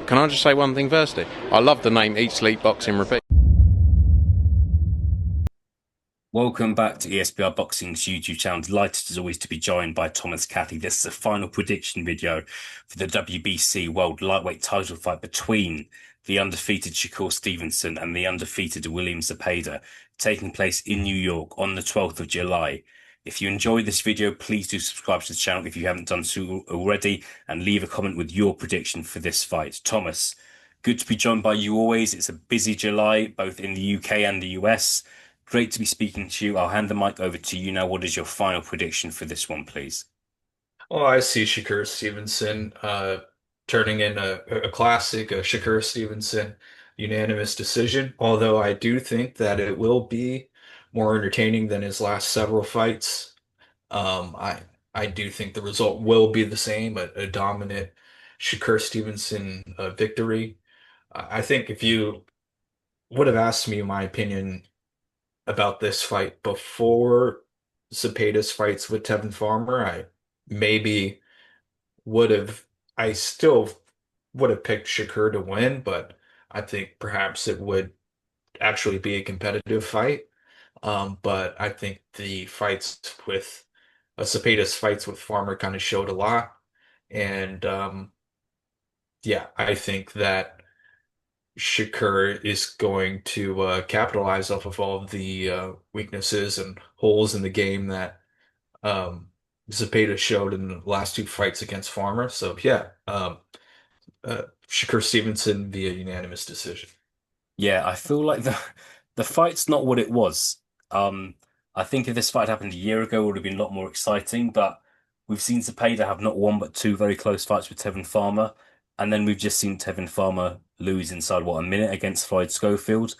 can I just say one thing firstly? I love the name Eat Sleep Boxing Repeat. Welcome back to ESBR Boxing's YouTube channel. Delighted as always to be joined by Thomas Cathy. This is a final prediction video for the WBC World Lightweight title fight between the undefeated Shakur Stevenson and the undefeated William Zepeda, taking place in New York on the 12th of July. If you enjoyed this video, please do subscribe to the channel if you haven't done so already, and leave a comment with your prediction for this fight. Thomas, good to be joined by you always. It's a busy July, both in the UK and the US. Great to be speaking to you. I'll hand the mic over to you now. What is your final prediction for this one, please? Oh, I see Shakur Stevenson turning in a classic, a Shakur Stevenson unanimous decision. Although I do think that it will be more entertaining than his last several fights. I do think the result will be the same, a dominant Shakur Stevenson victory. I think if you would have asked me my opinion about this fight before Zepeda's fights with Tevin Farmer, I maybe would have I still would have picked Shakur to win, but I think perhaps it would actually be a competitive fight. But I think the fights with Cepeda's fights with Farmer kind of showed a lot. And yeah, I think that Shakur is going to capitalize off of all of the weaknesses and holes in the game that Zepeda showed in the last two fights against Farmer. So yeah, Shakur Stevenson via unanimous decision. Yeah, I feel like the fight's not what it was. Um, I think if this fight happened a year ago, it would have been a lot more exciting. But we've seen Zepeda have not one but two very close fights with Tevin Farmer, and then we've just seen Tevin Farmer lose inside what, a minute against Floyd Schofield,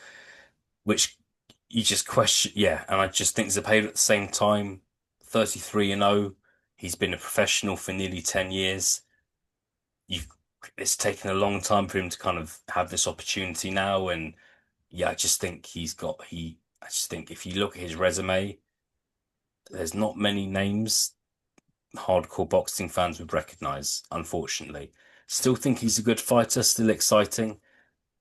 which you just question. Yeah, and I just think Zepeda at the same time, 33-0. He's been a professional for nearly 10 years. You've It's taken a long time for him to kind of have this opportunity now, and yeah, I just think I just think if you look at his resume, there's not many names hardcore boxing fans would recognize, unfortunately. Still think he's a good fighter, still exciting,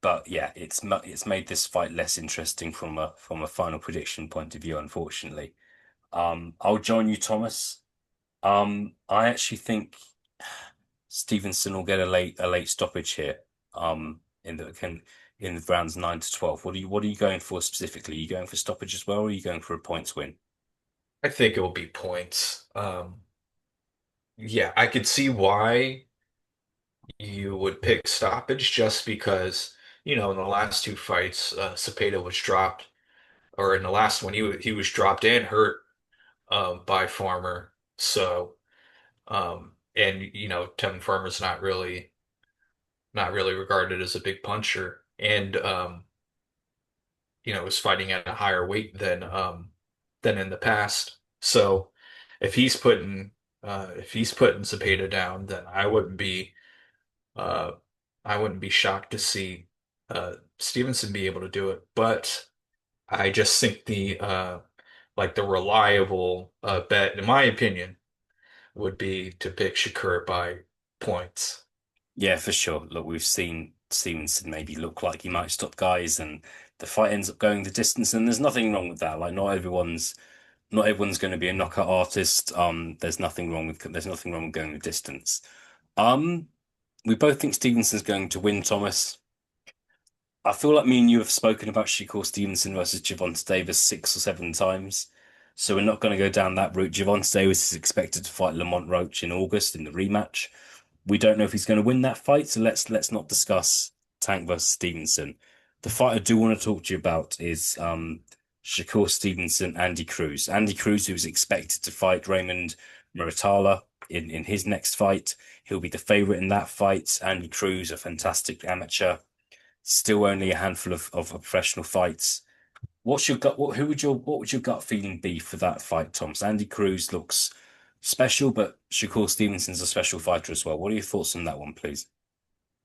but yeah, it's made this fight less interesting from a final prediction point of view, unfortunately. I'll join you, Thomas. I actually think Stevenson will get a late stoppage here. In the rounds 9 to 12. What are you going for specifically? Are you going for stoppage as well, or are you going for a points win? I think it will be points. Yeah, I could see why you would pick stoppage just because, in the last two fights, Cepeda was dropped, or in the last one, he was dropped and hurt by Farmer. So, and Tevin Farmer's not really regarded as a big puncher, and was fighting at a higher weight than in the past. So if he's putting Zepeda down, then uh I wouldn't be shocked to see Stevenson be able to do it. But I just think the reliable bet, in my opinion, would be to pick Shakur by points. Yeah, for sure. Look, we've seen Stevenson maybe look like he might stop guys, and the fight ends up going the distance. And there's nothing wrong with that. Like, not everyone's going to be a knockout artist. There's nothing wrong with going the distance. Um, we both think Stevenson's going to win, Thomas. I feel like me and you have spoken about Shakur Stevenson versus Gervonta Davis 6 or 7 times. So we're not going to go down that route. Gervonta Davis is expected to fight Lamont Roach in August in the rematch. We don't know if he's going to win that fight, so let's not discuss Tank versus Stevenson. The fight I do want to talk to you about is Shakur Stevenson, Andy Cruz. Andy Cruz, who's expected to fight Raymond Muratala in his next fight. He'll be the favorite in that fight. Andy Cruz, a fantastic amateur, still only a handful of professional fights. What's your gut? What would your gut feeling be for that fight, Thomas? Andy Cruz looks special, but Shakur Stevenson's a special fighter as well. What are your thoughts on that one, please?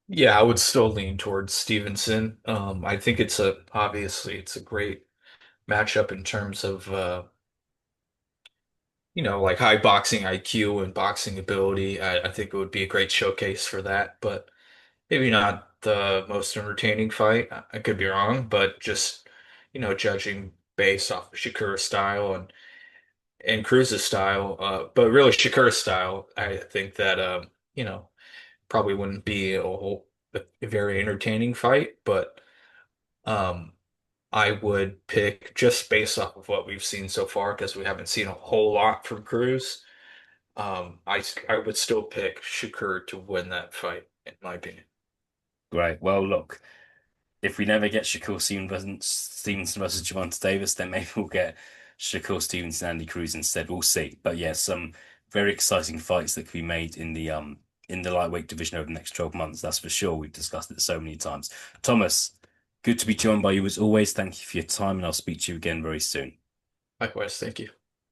Yeah, I would still lean towards Stevenson. I think obviously it's a great matchup in terms of like high boxing IQ and boxing ability. I think it would be a great showcase for that, but maybe not the most entertaining fight. I could be wrong, but just, judging based off of Shakur's style and Cruz's style, but really Shakur's style, I think that probably wouldn't be a very entertaining fight, but um I would pick just based off of what we've seen so far because we haven't seen a whole lot from Cruz. I would still pick Shakur to win that fight, in my opinion. Great. Well, look, if we never get Stevenson versus Gervonta Davis, then maybe we'll get Shakur Stevenson, Andy Cruz instead. We'll see. But yeah, some very exciting fights that could be made in the lightweight division over the next 12 months. That's for sure. We've discussed it so many times. Thomas, good to be joined by you as always. Thank you for your time, and I'll speak to you again very soon. Likewise, thank you.